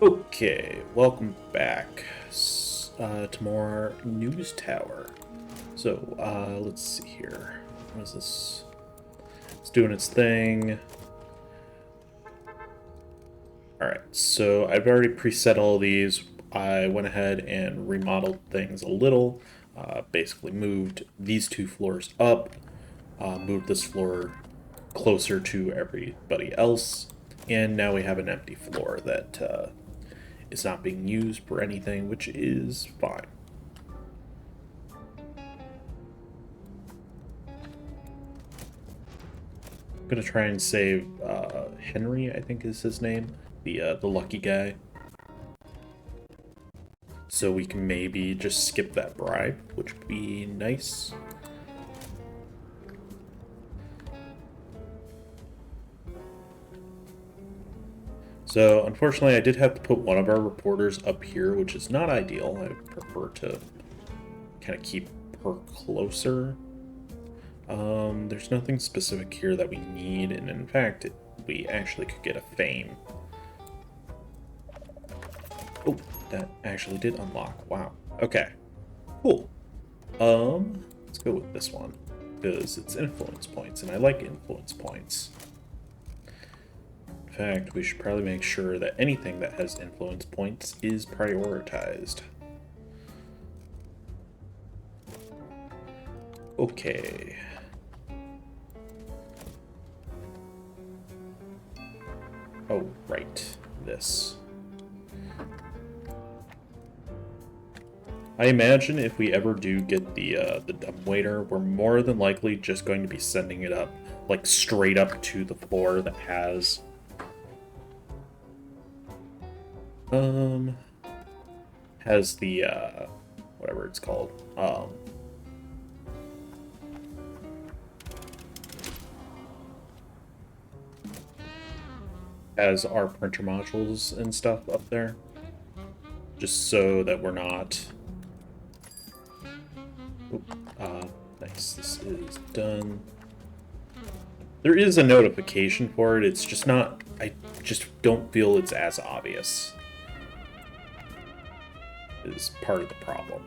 Okay, welcome back to more News Tower. So, let's see here. What is this? It's doing its thing. Alright, so I've already preset all these. I went ahead and remodeled things a little. Basically moved these two floors up, moved this floor closer to everybody else, and now we have an empty floor that is not being used for anything, which is fine. I'm gonna try and save Henry, I think is his name, the lucky guy. So we can maybe just skip that bribe, which would be nice. So unfortunately, I did have to put one of our reporters up here, which is not ideal. I prefer to kind of keep her closer. There's nothing specific here that we need, and in fact, we actually could get a fame. Oh, that actually did unlock. Wow. Okay. Cool. Let's go with this one because it's influence points, and I like influence points. In fact, we should probably make sure that anything that has influence points is prioritized. Okay. Oh, right. This. I imagine if we ever do get the dumbwaiter, we're more than likely just going to be sending it up, like straight up to the floor that um has the whatever it's called has our printer modules and stuff up there, just so that we're not. Oop, nice. This is done. There is a notification for it. It's just not. I just don't feel it's as obvious. Is part of the problem.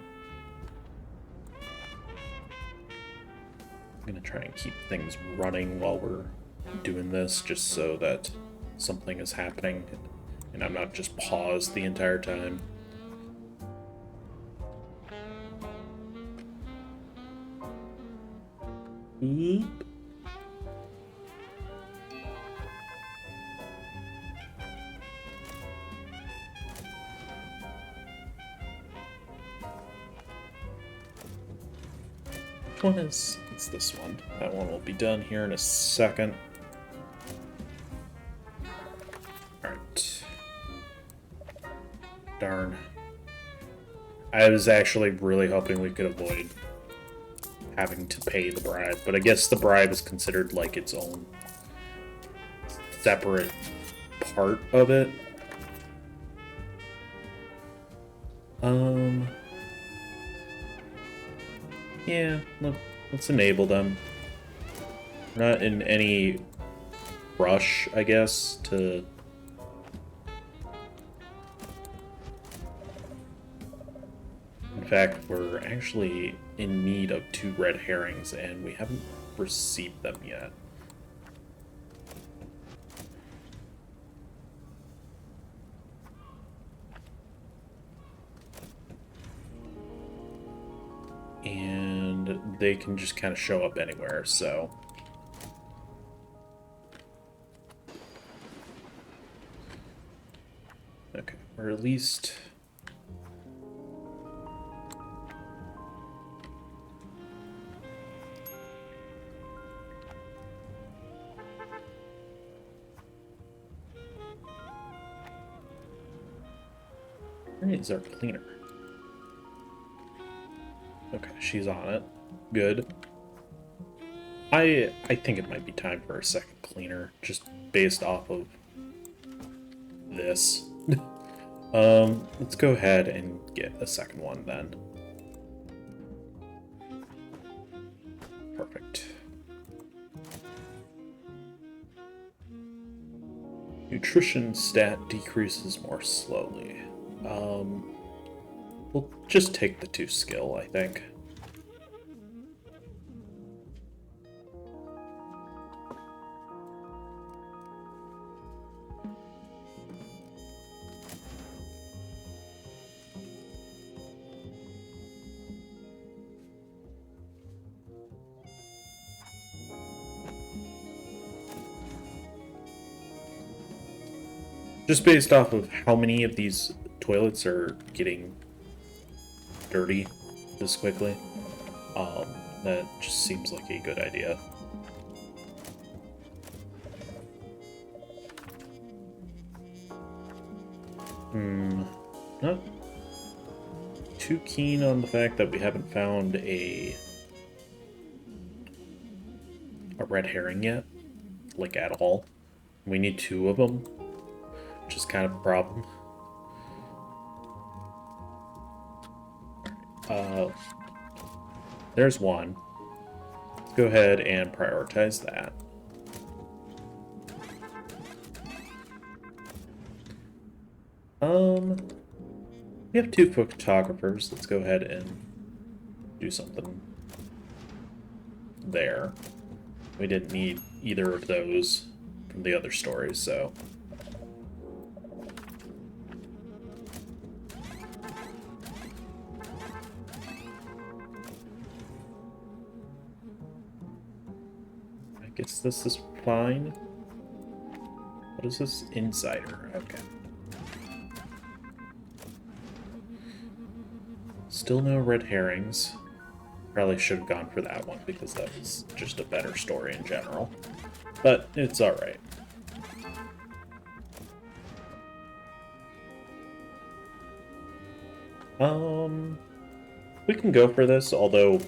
I'm gonna try and keep things running while we're doing this, just so that something is happening and I'm not just paused the entire time. Oop. Which one is? It's this one. That one will be done here in a second. Alright. Darn. I was actually really hoping we could avoid having to pay the bribe, but I guess the bribe is considered like its own separate part of it. Yeah, let's enable them. We're not in any rush, I guess, to... In fact, we're actually in need of 2 red herrings, and we haven't received them yet. And they can just kind of show up anywhere, so... Okay, or at least... Where is our cleaner? Okay, she's on it. Good. I think it might be time for a second cleaner, just based off of this. Let's go ahead and get a second one then. Perfect. Nutrition stat decreases more slowly. We'll just take the 2 skill, I think. Just based off of how many of these toilets are getting dirty this quickly, that just seems like a good idea. Not too keen on the fact that we haven't found a red herring yet, like at all. We need 2 of them, which is kind of a problem. There's one. Let's go ahead and prioritize that. We have 2 photographers. Let's go ahead and do something there. We didn't need either of those from the other stories, so... I guess this is fine. What is this? Insider. Okay. Still no red herrings. Probably should have gone for that one because that was just a better story in general. But it's alright. We can go for this, although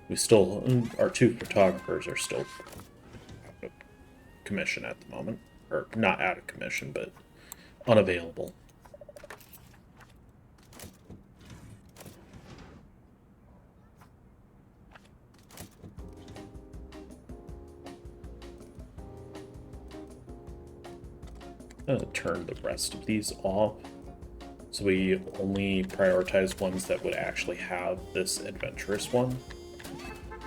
we still, our 2 photographers are still out of commission at the moment. Or not out of commission, but unavailable. I'm gonna turn the rest of these off, so we only prioritize ones that would actually have this adventurous one,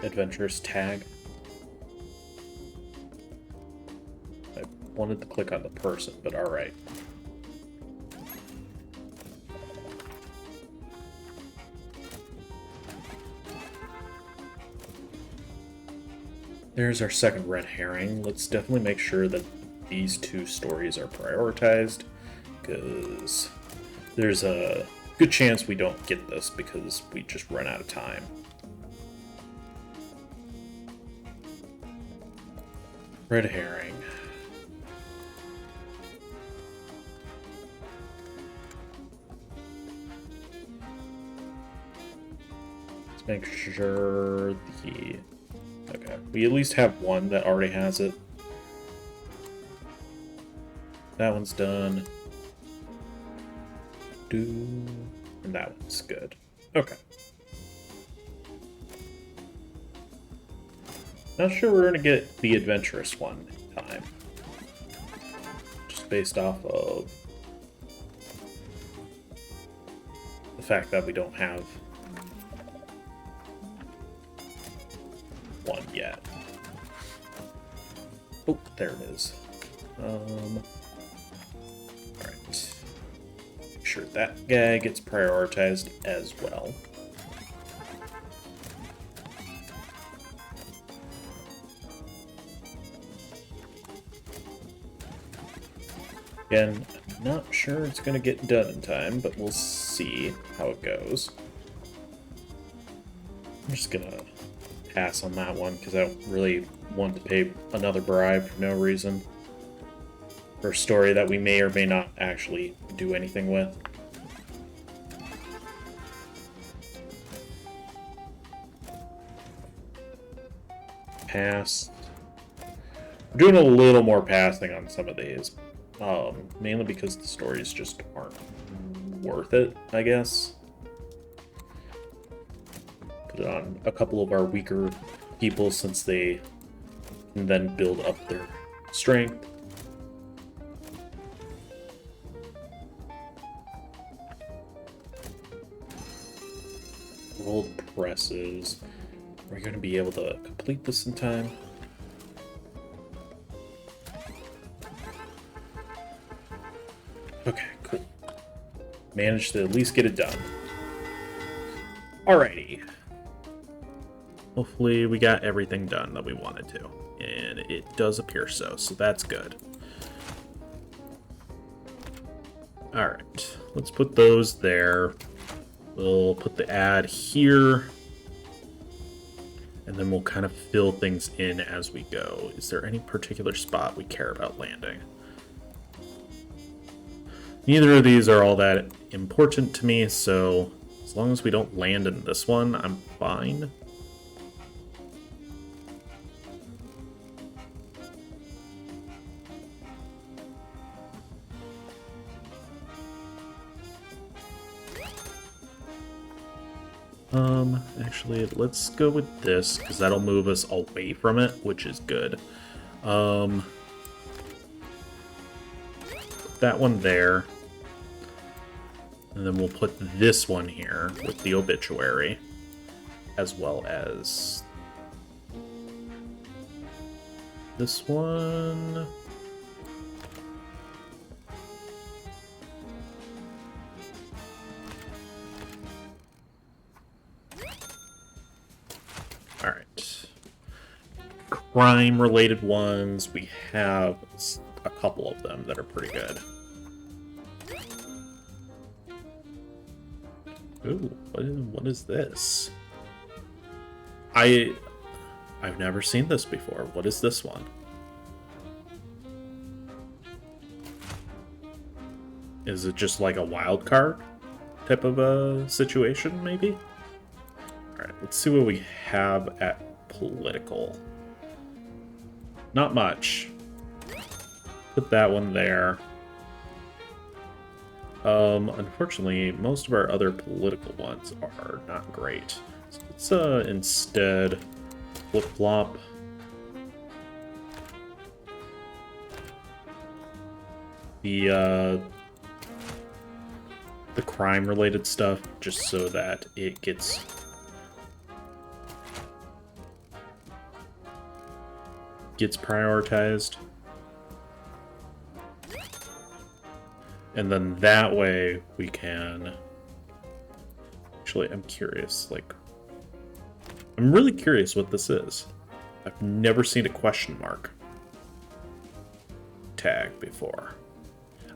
adventurous tag. I wanted to click on the person, but alright. There's our second red herring. Let's definitely make sure that these 2 stories are prioritized, because there's a good chance we don't get this because we just run out of time. Red herring. Let's make sure the... Okay, we at least have one that already has it. That one's done. And that one's good. Okay. Not sure we're gonna get the adventurous one in time. Just based off of the fact that we don't have one yet. Oh, there it is. Sure that guy gets prioritized as well. Again, I'm not sure it's going to get done in time, but we'll see how it goes. I'm just going to pass on that one because I don't really want to pay another bribe for no reason. For a story that we may or may not actually do anything with. Pass. We're doing a little more passing on some of these. Mainly because the stories just aren't worth it, I guess. Put it on a couple of our weaker people since they can then build up their strength. gold presses. Are we going to be able to complete this in time? Okay, cool. Managed to at least get it done. Alrighty. Hopefully we got everything done that we wanted to. And it does appear so that's good. Alright, let's put those there. We'll put the ad here. And then we'll kind of fill things in as we go. Is there any particular spot we care about landing? Neither of these are all that important to me, so as long as we don't land in this one, I'm fine. Actually, let's go with this, because that'll move us away from it, which is good. Put that one there. And then we'll put this one here with the obituary, as well as this one. All right. Crime-related ones, we have a couple of them that are pretty good. Ooh, what is this? I've never seen this before. What is this one? Is it just like a wild card type of a situation, maybe? Alright, let's see what we have at political. Not much. Put that one there. Unfortunately, most of our other political ones are not great. So let's instead flip-flop the crime-related stuff, just so that it gets prioritized. And then that way we can... Actually, I'm curious, like... I'm really curious what this is. I've never seen a question mark tag before.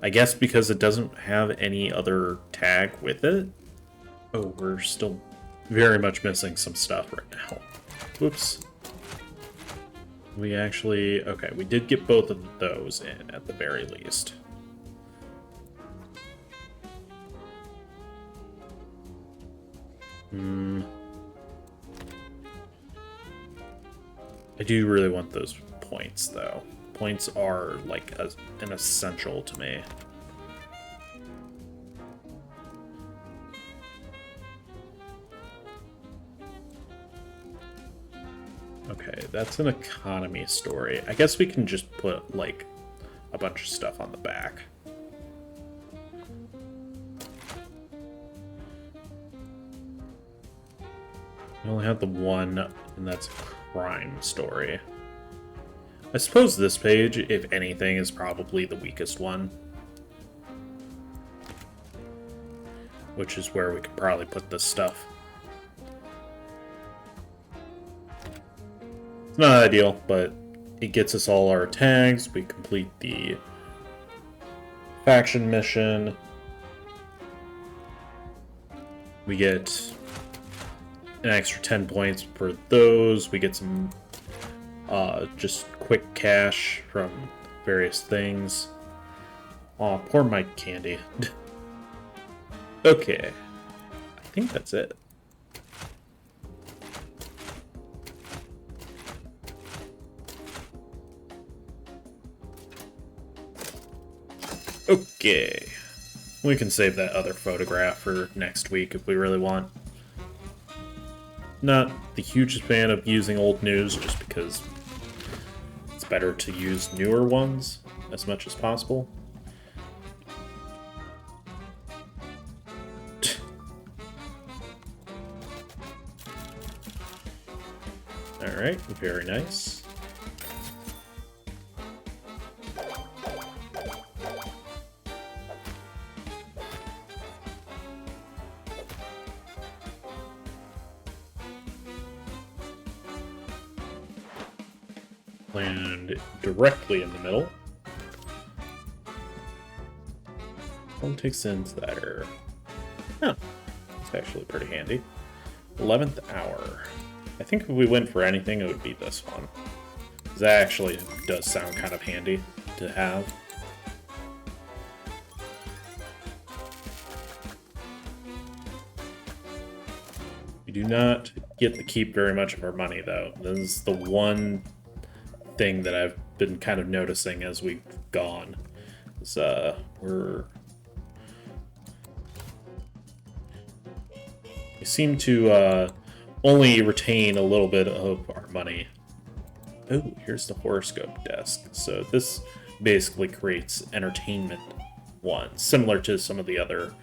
I guess because it doesn't have any other tag with it. Oh, we're still very much missing some stuff right now. Whoops. We actually... Okay, we did get both of those in at the very least. I do really want those points, though. Points are, like, an essential to me. Okay, that's an economy story. I guess we can just put, like, a bunch of stuff on the back. We only have the one, and that's a crime story. I suppose this page, if anything, is probably the weakest one. Which is where we could probably put this stuff. It's not ideal, but it gets us all our tags. We complete the faction mission. We get an extra 10 points for those. We get some just quick cash from various things. Aw, poor Mike Candy. Okay. I think that's it. Okay. We can save that other photograph for next week if we really want. Not the hugest fan of using old news, just because it's better to use newer ones as much as possible. Alright, very nice. Land directly in the middle. Politics Insider. Huh. It's actually pretty handy. 11th hour. I think if we went for anything, it would be this one. That actually does sound kind of handy to have. We do not get to keep very much of our money, though. This is the one thing that I've been kind of noticing as we've gone. Is, we seem to only retain a little bit of our money. Oh, here's the horoscope desk. So this basically creates entertainment ones, similar to some of the other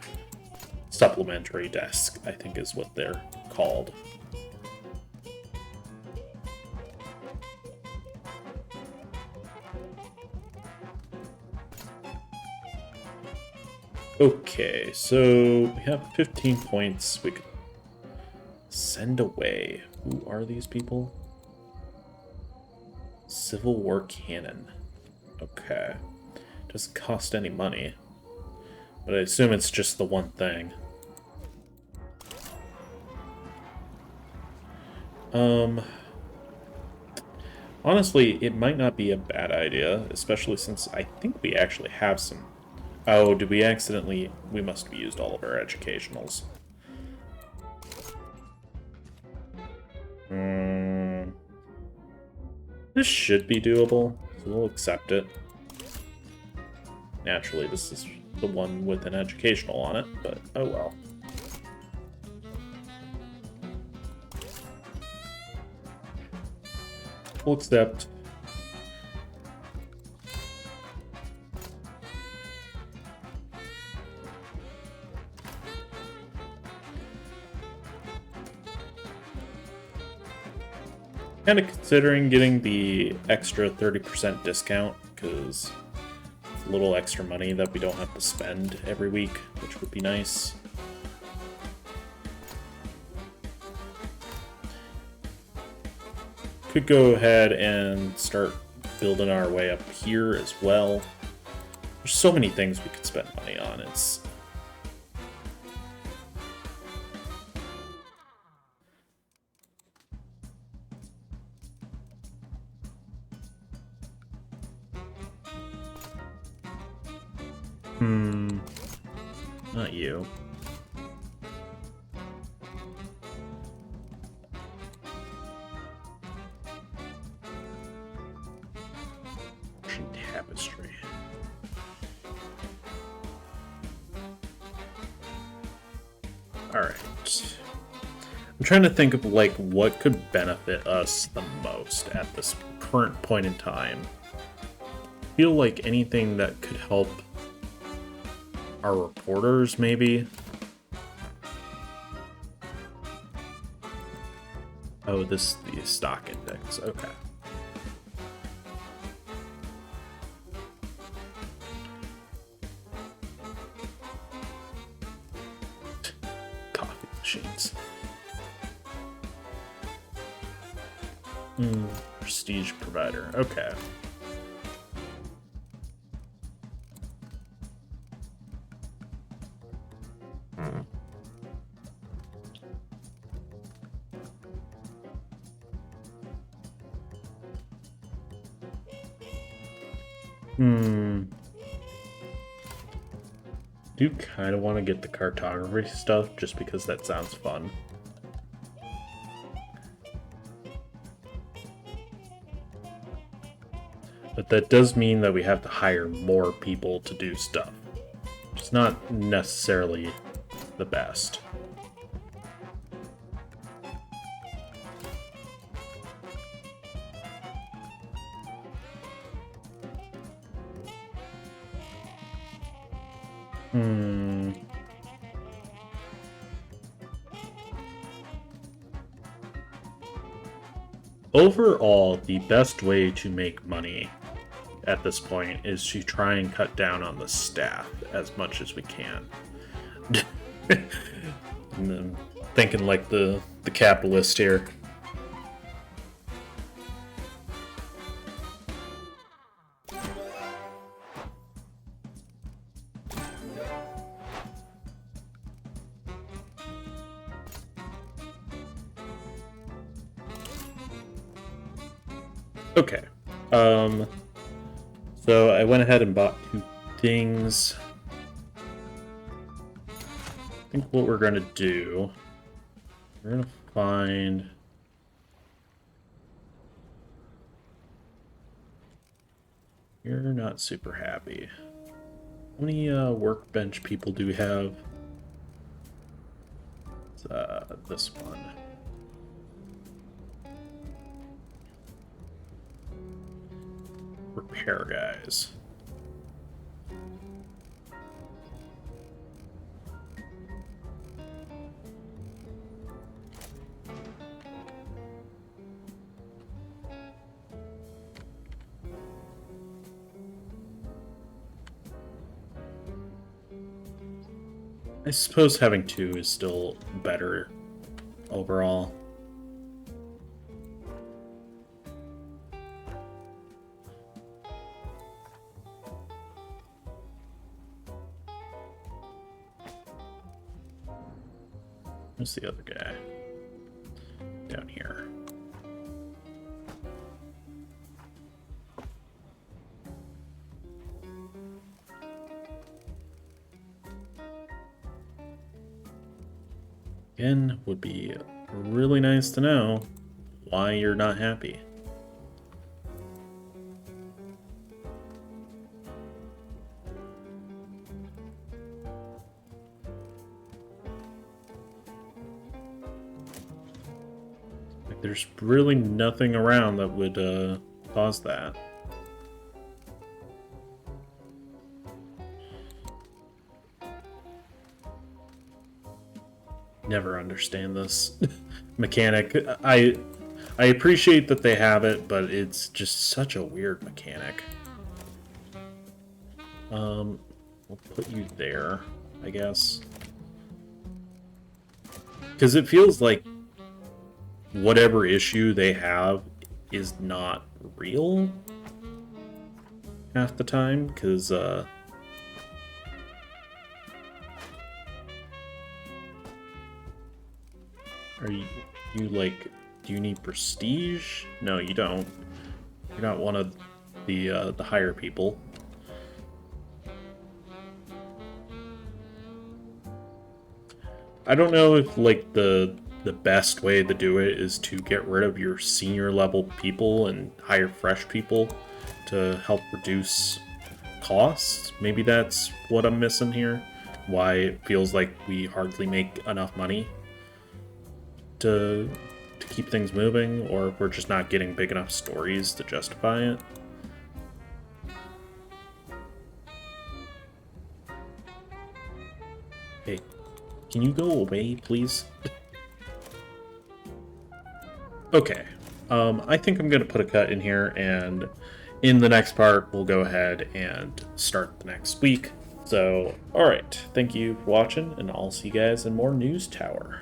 supplementary desks, I think is what they're called. Okay, so we have 15 points. We could send away. Who are these people? Civil War Cannon. Okay. Doesn't cost any money. But I assume it's just the one thing. Honestly, it might not be a bad idea, especially since I think we actually have some... Oh, did we accidentally... We must have used all of our educationals. This should be doable, so we'll accept it. Naturally, this is the one with an educational on it, but oh well. We'll accept. Kind of considering getting the extra 30% discount, because it's a little extra money that we don't have to spend every week, which would be nice. Could go ahead and start building our way up here as well. There's so many things we could spend money on. It's... Not you. Tapestry. Alright. I'm trying to think of, like, what could benefit us the most at this current point in time. I feel like anything that could help our reporters, maybe? Oh, this is the stock index. Okay. Coffee machines. Prestige provider. Okay. Do kind of want to get the cartography stuff just because that sounds fun. But that does mean that we have to hire more people to do stuff. It's not necessarily the best. Overall, the best way to make money at this point is to try and cut down on the staff as much as we can. And then thinking like the capitalist here. Okay. So I went ahead and bought 2 things. I think what we're gonna do, we're gonna find you're not super happy. How many workbench people do we have? It's, this one. Repair guys. I suppose having 2 is still better overall. Who's the other guy? Down here. Again, would be really nice to know why you're not happy. Like, there's really nothing around that would cause that. Never understand this mechanic. I appreciate that they have it, but it's just such a weird mechanic. We'll put you there, I guess. Because it feels like whatever issue they have is not real half the time, because are you like, do you need prestige? No, you don't. You're not one of the higher people. I don't know if like the best way to do it is to get rid of your senior level people and hire fresh people to help reduce costs. Maybe that's what I'm missing here. Why it feels like we hardly make enough money to keep things moving, or if we're just not getting big enough stories to justify it. Hey, can you go away, please? Okay, I think I'm gonna put a cut in here, and in the next part, we'll go ahead and start the next week. So, alright, thank you for watching, and I'll see you guys in more News Tower.